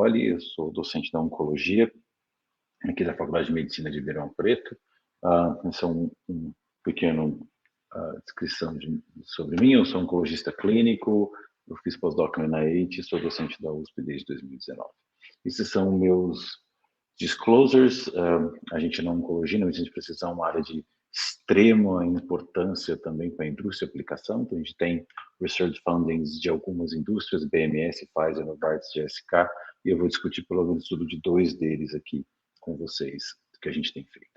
Poli, eu sou docente da oncologia aqui da Faculdade de Medicina de Ribeirão Preto. Esse é um pequeno descrição sobre mim. Eu sou oncologista clínico, eu fiz pós-doc no NIH, sou docente da USP desde 2019. Esses são meus disclosures. A gente na oncologia, na medicina de precisão, é uma área de extrema importância também para a indústria e aplicação. Então, a gente tem research fundings de algumas indústrias, BMS, Pfizer, Novartis, GSK, e eu vou discutir pelo menos tudo de dois deles aqui com vocês, que a gente tem feito.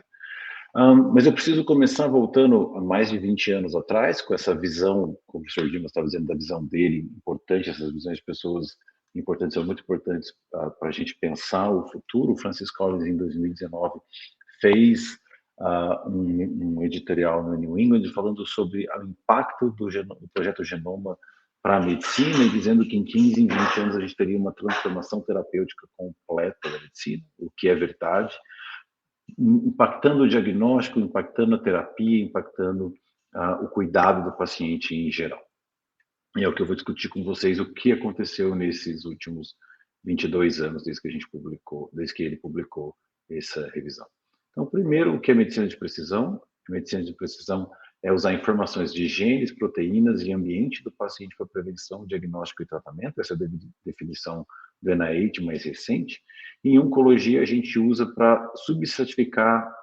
Mas eu preciso começar voltando a mais de 20 anos atrás, com essa visão, como o professor Dimas estava dizendo, da visão dele, importante, essas visões de pessoas importantes, são muito importantes para a gente pensar o futuro. O Francis Collins, em 2019, fez um editorial no New England falando sobre o impacto do projeto Genoma para a medicina, e dizendo que em 15, em 20 anos a gente teria uma transformação terapêutica completa da medicina, o que é verdade, impactando o diagnóstico, impactando a terapia, impactando o cuidado do paciente em geral. E é o que eu vou discutir com vocês, o que aconteceu nesses últimos 22 anos, desde que ele publicou essa revisão. Então, primeiro, o que é medicina de precisão? Medicina de precisão é usar informações de genes, proteínas e ambiente do paciente para prevenção, diagnóstico e tratamento. Essa é a definição do NIH mais recente. E em oncologia, a gente usa para substratificar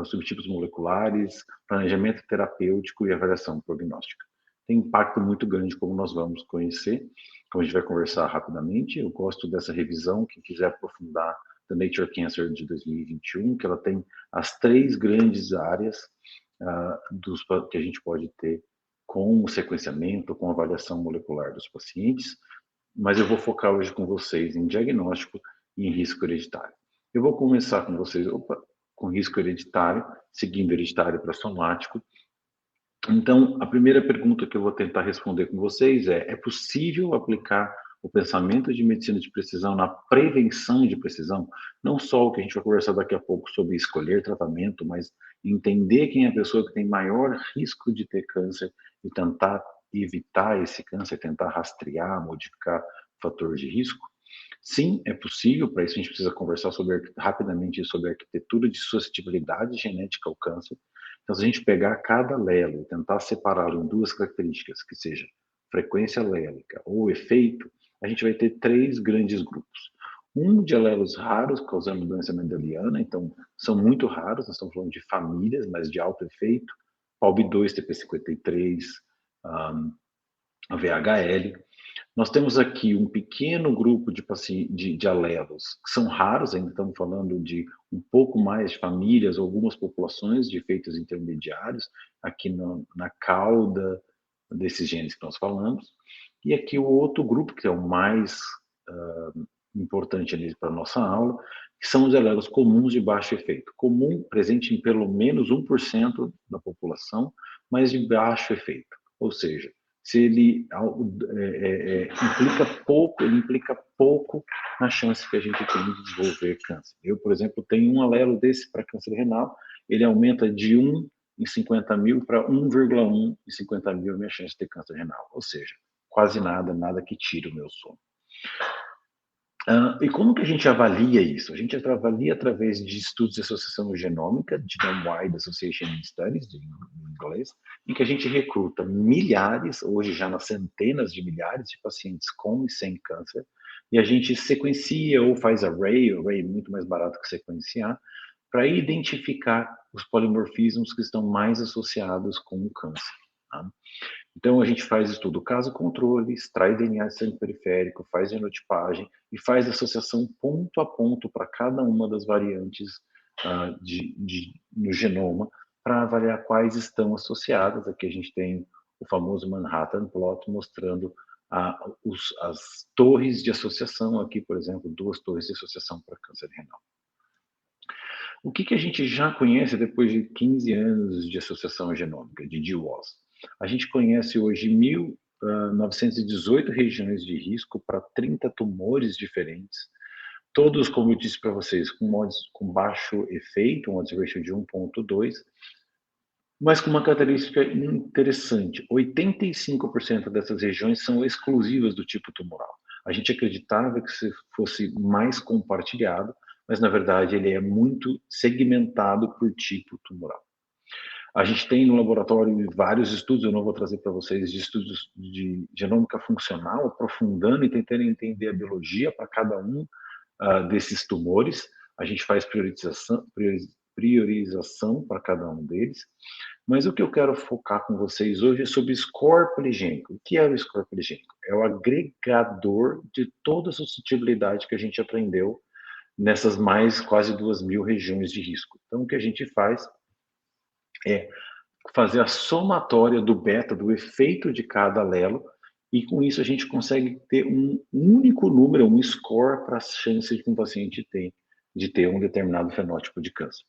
subtipos moleculares, planejamento terapêutico e avaliação prognóstica. Tem impacto muito grande, como nós vamos conhecer, como a gente vai conversar rapidamente. Eu gosto dessa revisão, quem quiser aprofundar, da Nature Cancer de 2021, que ela tem as três grandes áreas que a gente pode ter com o sequenciamento, com a avaliação molecular dos pacientes, mas eu vou focar hoje com vocês em diagnóstico e em risco hereditário. Eu vou começar com vocês com risco hereditário, seguindo hereditário para somático. Então, a primeira pergunta que eu vou tentar responder com vocês é possível aplicar o pensamento de medicina de precisão na prevenção de precisão? Não só o que a gente vai conversar daqui a pouco sobre escolher tratamento, mas entender quem é a pessoa que tem maior risco de ter câncer e tentar evitar esse câncer, tentar rastrear, modificar fatores de risco? Sim, é possível. Para isso a gente precisa conversar rapidamente sobre a arquitetura de suscetibilidade genética ao câncer. Então, se a gente pegar cada alelo e tentar separá-lo em duas características, que seja frequência alélica ou efeito, a gente vai ter três grandes grupos. Um de alelos raros, causando doença mendeliana, então são muito raros, nós estamos falando de famílias, mas de alto efeito, PALB2, TP53, a VHL. Nós temos aqui um pequeno grupo de alelos que são raros, ainda estamos falando de um pouco mais de famílias, algumas populações de efeitos intermediários, aqui na cauda desses genes que nós falamos. E aqui o outro grupo, que é o mais importante para a nossa aula, que são os alelos comuns de baixo efeito. Comum, presente em pelo menos 1% da população, mas de baixo efeito. Ou seja, se ele implica pouco na chance que a gente tem de desenvolver câncer. Eu, por exemplo, tenho um alelo desse para câncer renal, ele aumenta de 1 em 50 mil para 1,1 em 50 mil a minha chance de ter câncer renal. Ou seja, quase nada que tire o meu sono. E como que a gente avalia isso? A gente avalia através de estudos de associação genômica, Genome-Wide Association Studies, em inglês, em que a gente recruta milhares, hoje já nas centenas de milhares de pacientes com e sem câncer, e a gente sequencia ou faz array é muito mais barato que sequenciar, para identificar os polimorfismos que estão mais associados com o câncer. Tá? Então, a gente faz estudo caso-controle, extrai DNA de sangue periférico, faz genotipagem e faz associação ponto a ponto para cada uma das variantes no genoma, para avaliar quais estão associadas. Aqui a gente tem o famoso Manhattan Plot, mostrando as torres de associação. Aqui, por exemplo, 2 torres de associação para câncer renal. O que a gente já conhece depois de 15 anos de associação genômica, de GWAS? A gente conhece hoje 1.918 regiões de risco para 30 tumores diferentes, todos, como eu disse para vocês, com baixo efeito, um odds ratio de 1,2, mas com uma característica interessante: 85% dessas regiões são exclusivas do tipo tumoral. A gente acreditava que se fosse mais compartilhado, mas na verdade ele é muito segmentado por tipo tumoral. A gente tem no laboratório vários estudos, eu não vou trazer para vocês, de estudos de genômica funcional, aprofundando e tentando entender a biologia para cada um desses tumores. A gente faz priorização para cada um deles. Mas o que eu quero focar com vocês hoje é sobre score poligênico. O que é o score poligênico? É o agregador de toda essa suscetibilidade que a gente aprendeu nessas mais quase 2.000 regiões de risco. Então, o que a gente faz é fazer a somatória do beta, do efeito de cada alelo, e com isso a gente consegue ter um único número, um score para as chances que um paciente tem de ter um determinado fenótipo de câncer.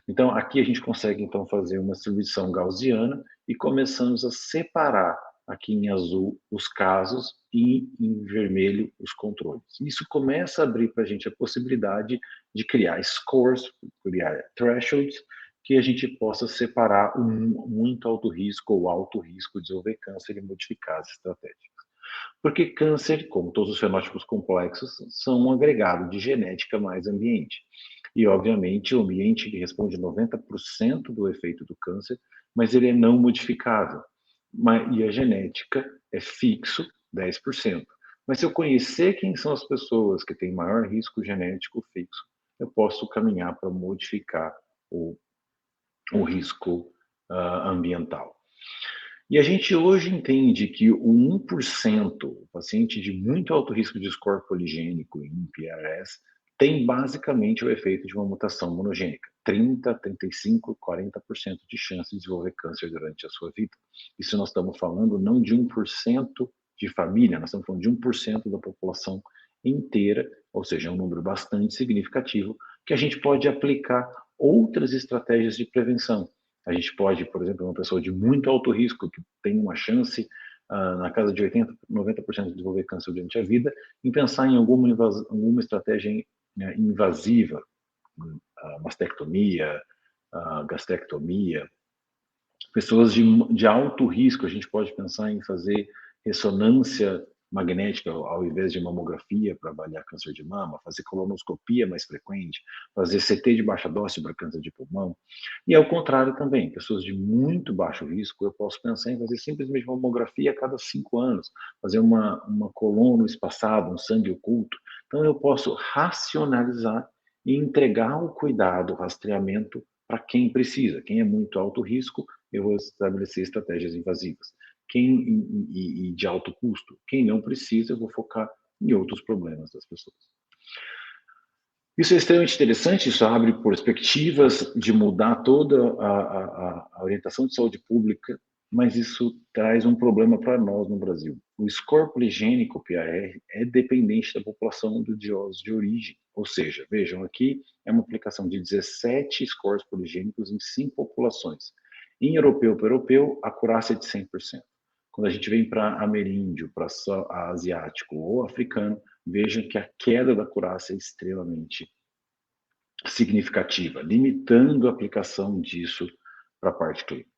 Então, aqui a gente consegue então fazer uma distribuição gaussiana e começamos a separar aqui em azul os casos e em vermelho os controles. Isso começa a abrir para a gente a possibilidade de criar scores, criar thresholds, que a gente possa separar um muito alto risco ou alto risco de desenvolver câncer e modificar as estratégias. Porque câncer, como todos os fenótipos complexos, são um agregado de genética mais ambiente. E, obviamente, o ambiente ele responde 90% do efeito do câncer, mas ele é não modificável. E a genética é fixo, 10%. Mas se eu conhecer quem são as pessoas que têm maior risco genético fixo, eu posso caminhar para modificar o risco ambiental. E a gente hoje entende que o 1%, o paciente de muito alto risco de score poligênico em PRS, tem basicamente o efeito de uma mutação monogênica. 30, 35, 40% de chance de desenvolver câncer durante a sua vida. Isso nós estamos falando não de 1% de família, nós estamos falando de 1% da população inteira, ou seja, é um número bastante significativo, que a gente pode aplicar outras estratégias de prevenção. A gente pode, por exemplo, uma pessoa de muito alto risco, que tem uma chance na casa de 80%, 90% de desenvolver câncer durante a vida, em pensar em alguma estratégia invasiva, mastectomia, gastrectomia. Pessoas de alto risco, a gente pode pensar em fazer ressonância magnética ao invés de mamografia para avaliar câncer de mama, fazer colonoscopia mais frequente, fazer CT de baixa dose para câncer de pulmão. E ao contrário também, pessoas de muito baixo risco, eu posso pensar em fazer simplesmente mamografia a cada 5 anos, fazer uma colono espaçada, um sangue oculto. Então eu posso racionalizar e entregar o cuidado, o rastreamento para quem precisa. Quem é muito alto risco, eu vou estabelecer estratégias invasivas. E de alto custo. Quem não precisa, eu vou focar em outros problemas das pessoas. Isso é extremamente interessante, isso abre perspectivas de mudar toda a orientação de saúde pública, mas isso traz um problema para nós no Brasil. O score poligênico, PAR, é dependente da população do diós de origem, ou seja, vejam aqui, é uma aplicação de 17 scores poligênicos em 5 populações. Em europeu para europeu, a acurácia é de 100%. Quando a gente vem para ameríndio, para asiático ou africano, vejam que a queda da acurácia é extremamente significativa, limitando a aplicação disso para a parte clínica.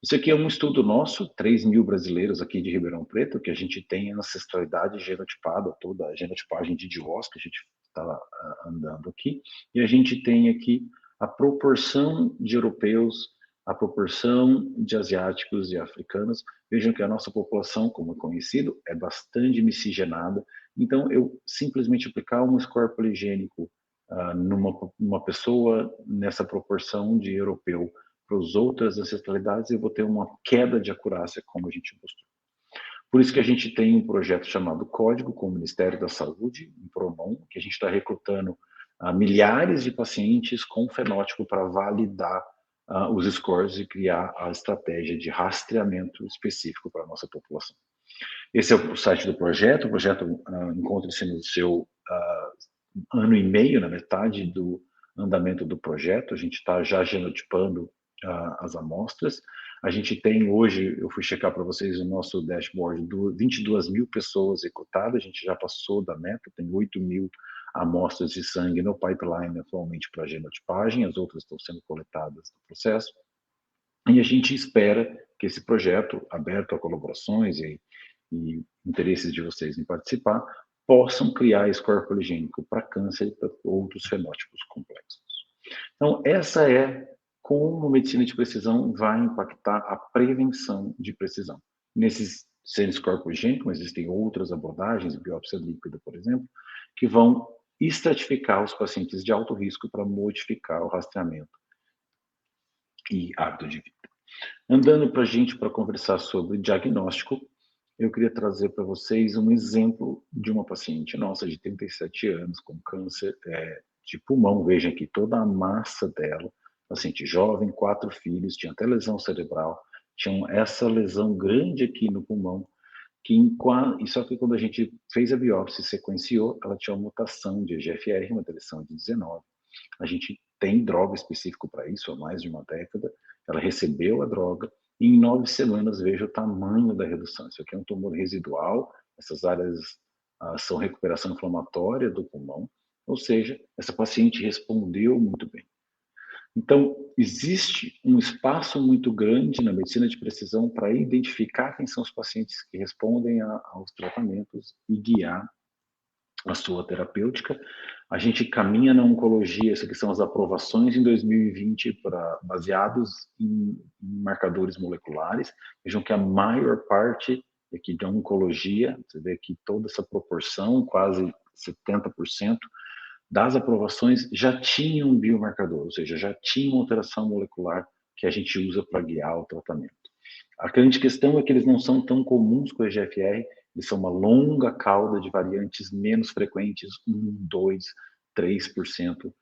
Isso aqui é um estudo nosso, 3.000 brasileiros aqui de Ribeirão Preto, que a gente tem ancestralidade genotipada, toda a genotipagem de DIOS que a gente está andando aqui, e a gente tem aqui a proporção de europeus, a proporção de asiáticos e africanos. Vejam que a nossa população, como é conhecido, é bastante miscigenada, então eu simplesmente aplicar um score poligênico numa pessoa nessa proporção de europeu para as outras ancestralidades, eu vou ter uma queda de acurácia, como a gente mostrou. Por isso que a gente tem um projeto chamado Código, com o Ministério da Saúde, um PRONOM, que a gente está recrutando milhares de pacientes com fenótipo para validar os scores e criar a estratégia de rastreamento específico para a nossa população. Esse é o site do projeto. O projeto encontra-se no seu ano e meio, na metade do andamento do projeto. A gente está já genotipando as amostras. A gente tem hoje, eu fui checar para vocês o nosso dashboard, 22.000 pessoas recrutadas, a gente já passou da meta, tem 8.000 amostras de sangue no pipeline atualmente para genotipagem, as outras estão sendo coletadas no processo. E a gente espera que esse projeto, aberto a colaborações e interesses de vocês em participar, possam criar score poligênico para câncer e para outros fenótipos complexos. Então, essa é como a medicina de precisão vai impactar a prevenção de precisão. Nesses sendo score poligênico, existem outras abordagens, biópsia líquida, por exemplo, que vão estratificar os pacientes de alto risco para modificar o rastreamento e hábito de vida. Andando para a gente para conversar sobre diagnóstico, eu queria trazer para vocês um exemplo de uma paciente nossa de 37 anos com câncer de pulmão. Vejam aqui toda a massa dela, paciente jovem, 4 filhos, tinha até lesão cerebral, tinha essa lesão grande aqui no pulmão, e só que quando a gente fez a biópsia e sequenciou, ela tinha uma mutação de EGFR, uma deleção de 19. A gente tem droga específica para isso há mais de uma década. Ela recebeu a droga e em 9 semanas veja o tamanho da redução. Isso aqui é um tumor residual, essas áreas são recuperação inflamatória do pulmão, ou seja, essa paciente respondeu muito bem. Então, existe um espaço muito grande na medicina de precisão para identificar quem são os pacientes que respondem aos tratamentos e guiar a sua terapêutica. A gente caminha na oncologia, essas que são as aprovações em 2020 baseados em marcadores moleculares. Vejam que a maior parte aqui de oncologia, você vê aqui toda essa proporção, quase 70%, das aprovações já tinham um biomarcador, ou seja, já tinha uma alteração molecular que a gente usa para guiar o tratamento. A grande questão é que eles não são tão comuns com o EGFR, eles são uma longa cauda de variantes menos frequentes, 1, 2, 3%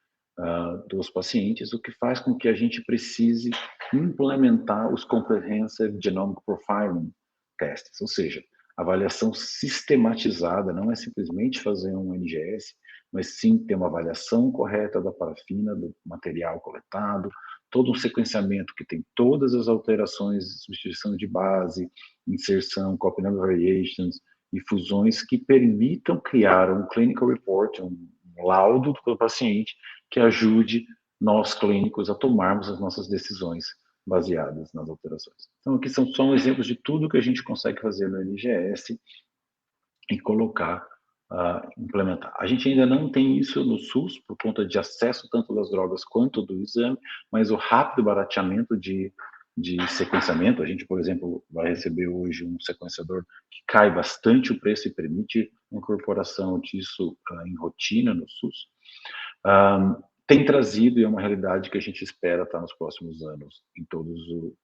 dos pacientes, o que faz com que a gente precise implementar os Comprehensive Genomic Profiling Tests, ou seja, avaliação sistematizada, não é simplesmente fazer um NGS, mas sim ter uma avaliação correta da parafina, do material coletado, todo um sequenciamento que tem todas as alterações, substituição de base, inserção, copy number variations e fusões que permitam criar um clinical report, um laudo do paciente que ajude nós clínicos a tomarmos as nossas decisões baseadas nas alterações. Então, aqui são só exemplos de tudo que a gente consegue fazer no NGS e colocar, implementar. A gente ainda não tem isso no SUS, por conta de acesso tanto das drogas quanto do exame, mas o rápido barateamento de sequenciamento, a gente, por exemplo, vai receber hoje um sequenciador que cai bastante o preço e permite incorporação disso em rotina no SUS, tem trazido e é uma realidade que a gente espera estar nos próximos anos em todo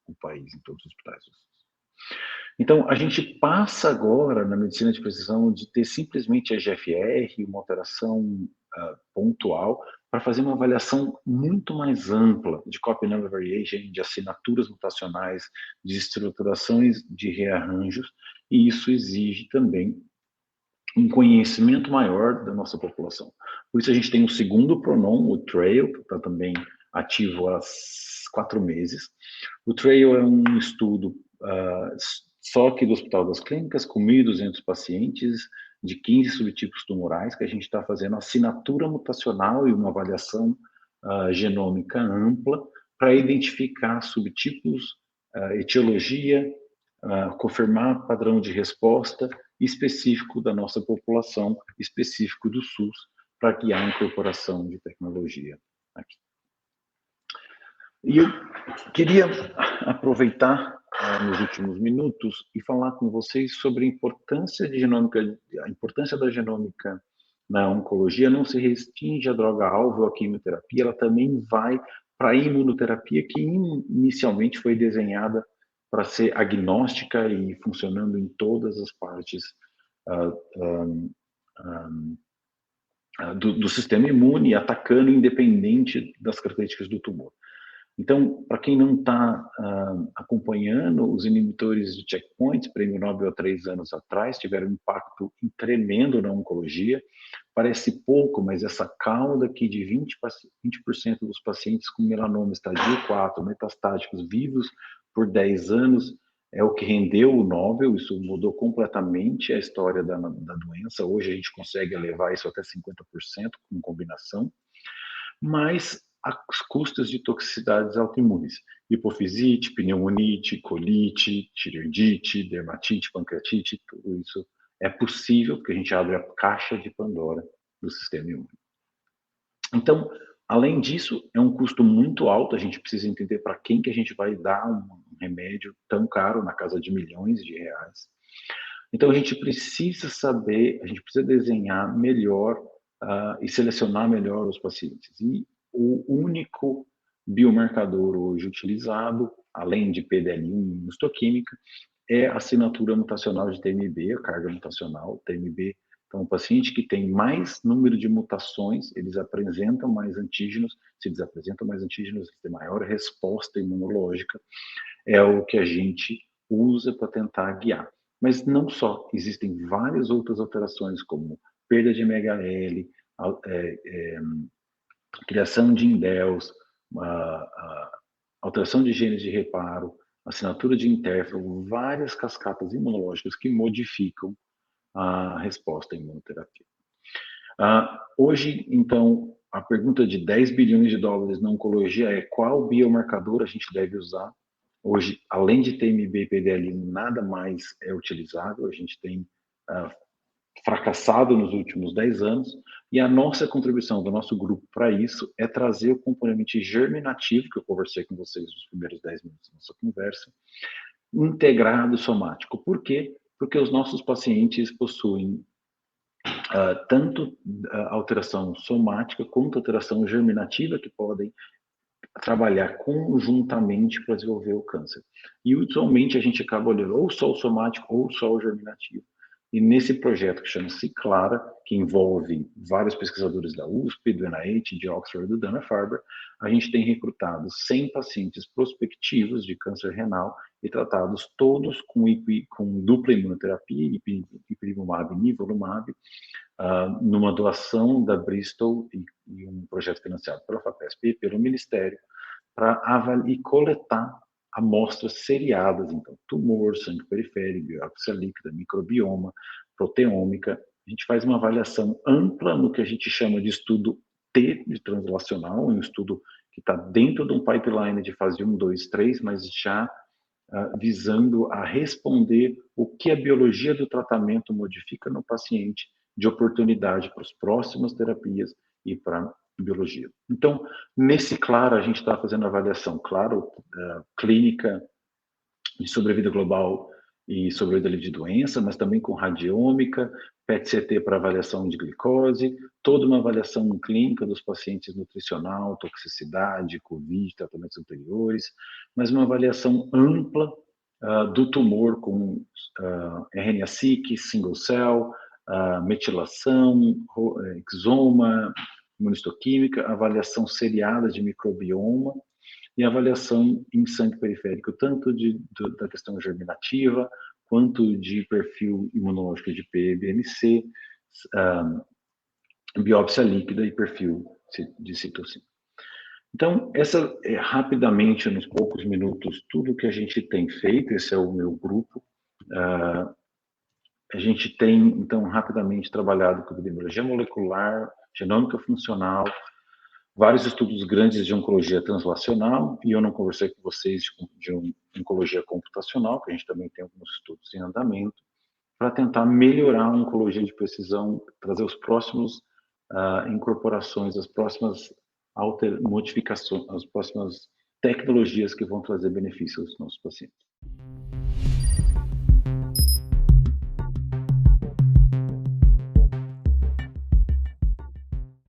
o país, em todos os hospitais. Então, a gente passa agora na medicina de precisão de ter simplesmente a EGFR, uma alteração pontual, para fazer uma avaliação muito mais ampla de copy number variation, de assinaturas mutacionais, de estruturações de rearranjos, e isso exige também um conhecimento maior da nossa população. Por isso a gente tem um segundo PRONOM, o TRAIL, que está também ativo há 4 meses. O TRAIL é um estudo só aqui do Hospital das Clínicas, com 1.200 pacientes de 15 subtipos tumorais, que a gente está fazendo assinatura mutacional e uma avaliação genômica ampla para identificar subtipos, etiologia, confirmar padrão de resposta específico da nossa população, específico do SUS, para guiar a incorporação de tecnologia aqui. E eu queria aproveitar nos últimos minutos e falar com vocês sobre a importância da genômica na oncologia. Não se restringe à droga-alvo ou à quimioterapia, ela também vai para a imunoterapia, que inicialmente foi desenhada para ser agnóstica e funcionando em todas as partes do sistema imune, atacando independente das características do tumor. Então, para quem não está acompanhando, os inibidores de checkpoints, prêmio Nobel há 3 anos atrás, tiveram um impacto tremendo na oncologia. Parece pouco, mas essa cauda aqui de 20% dos pacientes com melanoma estadio 4, metastáticos, vivos por 10 anos, é o que rendeu o Nobel. Isso mudou completamente a história da doença. Hoje a gente consegue elevar isso até 50% com combinação, mas às custas de toxicidades autoimunes, hipofisite, pneumonite, colite, tireoidite, dermatite, pancreatite, tudo isso é possível, porque a gente abre a caixa de Pandora do sistema imune. Então, além disso, é um custo muito alto, a gente precisa entender para quem que a gente vai dar um remédio tão caro, na casa de milhões de reais. Então, a gente precisa saber, a gente precisa desenhar melhor e selecionar melhor os pacientes. E o único biomarcador hoje utilizado, além de PDL1 e imunohistoquímica, é a assinatura mutacional de TMB, a carga mutacional, TMB. Então, o paciente que tem mais número de mutações, eles apresentam mais antígenos, se eles apresentam mais antígenos, eles têm maior resposta imunológica, é o que a gente usa para tentar guiar. Mas não só, existem várias outras alterações, como perda de MHL, criação de indels, alteração de genes de reparo, assinatura de interferon, várias cascatas imunológicas que modificam a resposta à imunoterapia. Hoje, então, a pergunta de 10 bilhões de dólares na oncologia é qual biomarcador a gente deve usar. Hoje, além de TMB e PDL, nada mais é utilizável, a gente tem fracassado nos últimos 10 anos, e a nossa contribuição do nosso grupo para isso é trazer o componente germinativo, que eu conversei com vocês nos primeiros 10 minutos da nossa conversa, integrado somático. Por quê? Porque os nossos pacientes possuem tanto alteração somática quanto alteração germinativa que podem trabalhar conjuntamente para desenvolver o câncer. E usualmente a gente acaba olhando ou só o somático ou só o germinativo. E nesse projeto que chama-se Clara, que envolve vários pesquisadores da USP, do NIH, de Oxford e do Dana-Farber, a gente tem recrutado 100 pacientes prospectivos de câncer renal e tratados todos com dupla imunoterapia, ipilimumab e nivolumab, numa doação da Bristol e um projeto financiado pela FAPESP e pelo Ministério, para avaliar e coletar amostras seriadas, então, tumor, sangue periférico, biópsia líquida, microbioma, proteômica. A gente faz uma avaliação ampla no que a gente chama de estudo T de translacional, um estudo que está dentro de um pipeline de fase 1, 2, 3, mas já visando a responder o que a biologia do tratamento modifica no paciente de oportunidade para as próximas terapias e para biologia. Então, nesse Claro, a gente está fazendo avaliação, claro, clínica de sobrevida global e sobrevida livre de doença, mas também com radiômica, PET-CT para avaliação de glicose, toda uma avaliação clínica dos pacientes nutricional, toxicidade, COVID, tratamentos anteriores, mas uma avaliação ampla do tumor com RNA-seq, single cell, metilação, exoma, imunistoquímica, avaliação seriada de microbioma e avaliação em sangue periférico, tanto da questão germinativa, quanto de perfil imunológico de PBMC, biópsia líquida e perfil de citocina. Então, essa é rapidamente, nos poucos minutos, tudo que a gente tem feito, esse é o meu grupo. A gente tem, então, rapidamente trabalhado com epidemiologia molecular, genômica funcional, vários estudos grandes de oncologia translacional, e eu não conversei com vocês de oncologia computacional, que a gente também tem alguns estudos em andamento, para tentar melhorar a oncologia de precisão, trazer os próximos incorporações, as próximas modificações, as próximas tecnologias que vão trazer benefícios aos nossos pacientes.